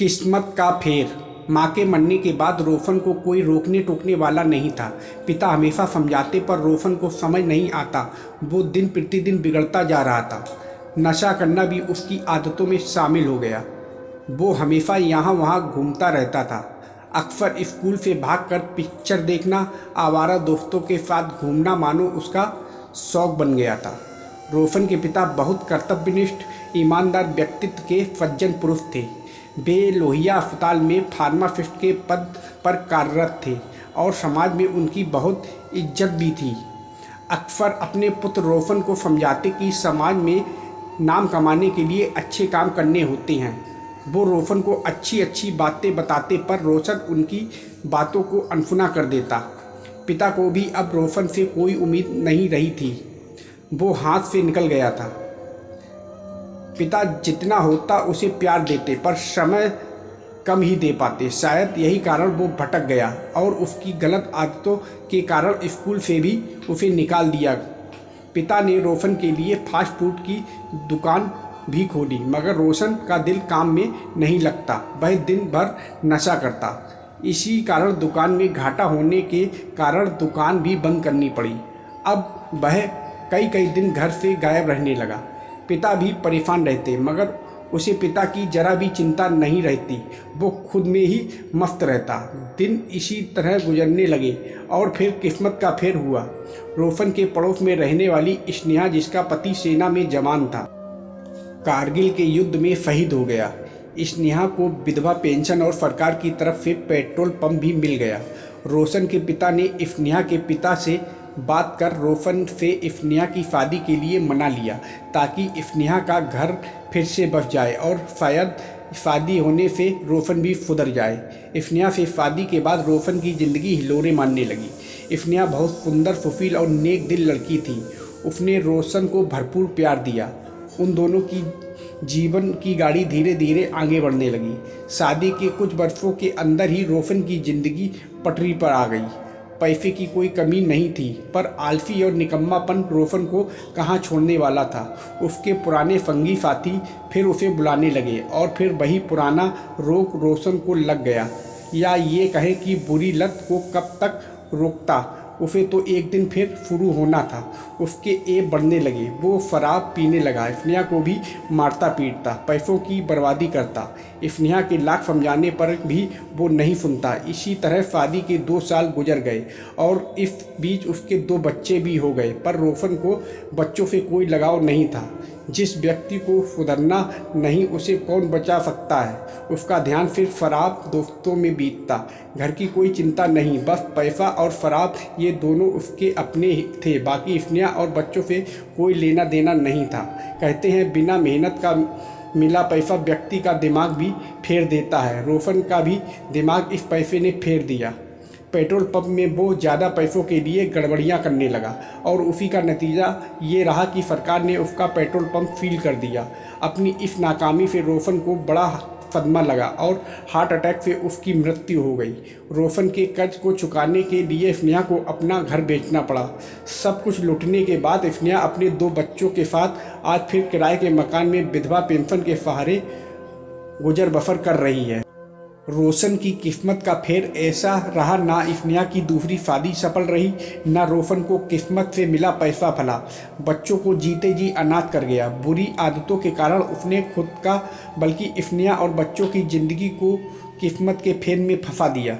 किस्मत का फेर। माँ के मरने के बाद रोशन को कोई रोकने टोकने वाला नहीं था। पिता हमेशा समझाते पर रोशन को समझ नहीं आता। वो दिन प्रतिदिन बिगड़ता जा रहा था। नशा करना भी उसकी आदतों में शामिल हो गया। वो हमेशा यहाँ वहाँ घूमता रहता था। अक्सर स्कूल से भागकर पिक्चर देखना, आवारा दोस्तों के साथ घूमना मानो उसका शौक बन गया था। रोशन के पिता बहुत कर्तव्यनिष्ठ, ईमानदार व्यक्तित्व के सज्जन पुरुष थे। वे लोहिया अस्पताल में फार्मासिस्ट के पद पर कार्यरत थे और समाज में उनकी बहुत इज्जत भी थी। अक्सर अपने पुत्र रोशन को समझाते कि समाज में नाम कमाने के लिए अच्छे काम करने होते हैं। वो रोशन को अच्छी अच्छी बातें बताते पर रोशन उनकी बातों को अनसुना कर देता। पिता को भी अब रोशन से कोई उम्मीद नहीं रही थी। वो हाथ से निकल गया था। पिता जितना होता उसे प्यार देते पर समय कम ही दे पाते। शायद यही कारण वो भटक गया और उसकी गलत आदतों के कारण स्कूल से भी उसे निकाल दिया। पिता ने रोशन के लिए फास्ट फूड की दुकान भी खोली, मगर रोशन का दिल काम में नहीं लगता। वह दिन भर नशा करता। इसी कारण दुकान में घाटा होने के कारण दुकान भी बंद करनी पड़ी। अब वह कई दिन घर से गायब रहने लगा। पिता भी परेशान रहते, मगर उसे पिता की जरा भी चिंता नहीं रहती। वो खुद में ही मस्त रहता। दिन इसी तरह गुजरने लगे और फिर किस्मत का फेर हुआ। रोशन के पड़ोस में रहने वाली स्नेहा, जिसका पति सेना में जवान था, कारगिल के युद्ध में शहीद हो गया। स्नेहा को विधवा पेंशन और सरकार की तरफ से पेट्रोल पंप भी मिल गया। रोशन के पिता ने स्नेहा के पिता से बात कर रोशन से स्नेहा की शादी के लिए मना लिया, ताकि स्नेहा का घर फिर से बस जाए और शायद शादी होने से रोशन भी सुधर जाए। स्नेहा से शादी के बाद रोशन की ज़िंदगी हिलोरे मारने लगी। स्नेहा बहुत सुंदर, सुशील और नेक दिल लड़की थी। उसने रोशन को भरपूर प्यार दिया। उन दोनों की जीवन की गाड़ी धीरे धीरे आगे बढ़ने लगी। शादी के कुछ वर्षों के अंदर ही रोशन की ज़िंदगी पटरी पर आ गई। पैसे की कोई कमी नहीं थी, पर आलसी और निकम्मापन रोशन को कहाँ छोड़ने वाला था। उसके पुराने संगी साथी फिर उसे बुलाने लगे और फिर वही पुराना रोग रोशन को लग गया, या ये कहें कि बुरी लत को कब तक रोकता। उसे तो एक दिन फिर शुरू होना था। उसके ऐब बढ़ने लगे। वो शराब पीने लगा, स्नेहा को भी मारता पीटता, पैसों की बर्बादी करता। स्नेहा के लाख समझाने पर भी वो नहीं सुनता। इसी तरह शादी के 2 साल गुजर गए और इस बीच उसके 2 बच्चे भी हो गए, पर रोशन को बच्चों से कोई लगाव नहीं था। जिस व्यक्ति को सुधरना नहीं, उसे कौन बचा सकता है। उसका ध्यान सिर्फ शराब दोस्तों में बीतता। घर की कोई चिंता नहीं, बस पैसा और शराब, ये दोनों उसके अपने ही थे। बाकी स्नेहा और बच्चों से कोई लेना देना नहीं था। कहते हैं बिना मेहनत का मिला पैसा व्यक्ति का दिमाग भी फेर देता है। रोशन का भी दिमाग इस पैसे ने फेर दिया। पेट्रोल पंप में वो ज़्यादा पैसों के लिए गड़बड़ियाँ करने लगा और उसी का नतीजा ये रहा कि सरकार ने उसका पेट्रोल पंप सील कर दिया। अपनी इस नाकामी से रोशन को बड़ा सदमा लगा और हार्ट अटैक से उसकी मृत्यु हो गई। रोशन के कर्ज को चुकाने के लिए स्नेहा को अपना घर बेचना पड़ा। सब कुछ लूटने के बाद स्नेहा अपने 2 बच्चों के साथ आज फिर किराए के मकान में विधवा पेंशन के सहारे गुजर बसर कर रही है। रोशन की किस्मत का फेर ऐसा रहा, ना स्नेहा की दूसरी शादी सफल रही, ना रोशन को किस्मत से मिला पैसा फला। बच्चों को जीते जी अनाथ कर गया। बुरी आदतों के कारण उसने खुद का बल्कि स्नेहा और बच्चों की ज़िंदगी को किस्मत के फेर में फंसा दिया।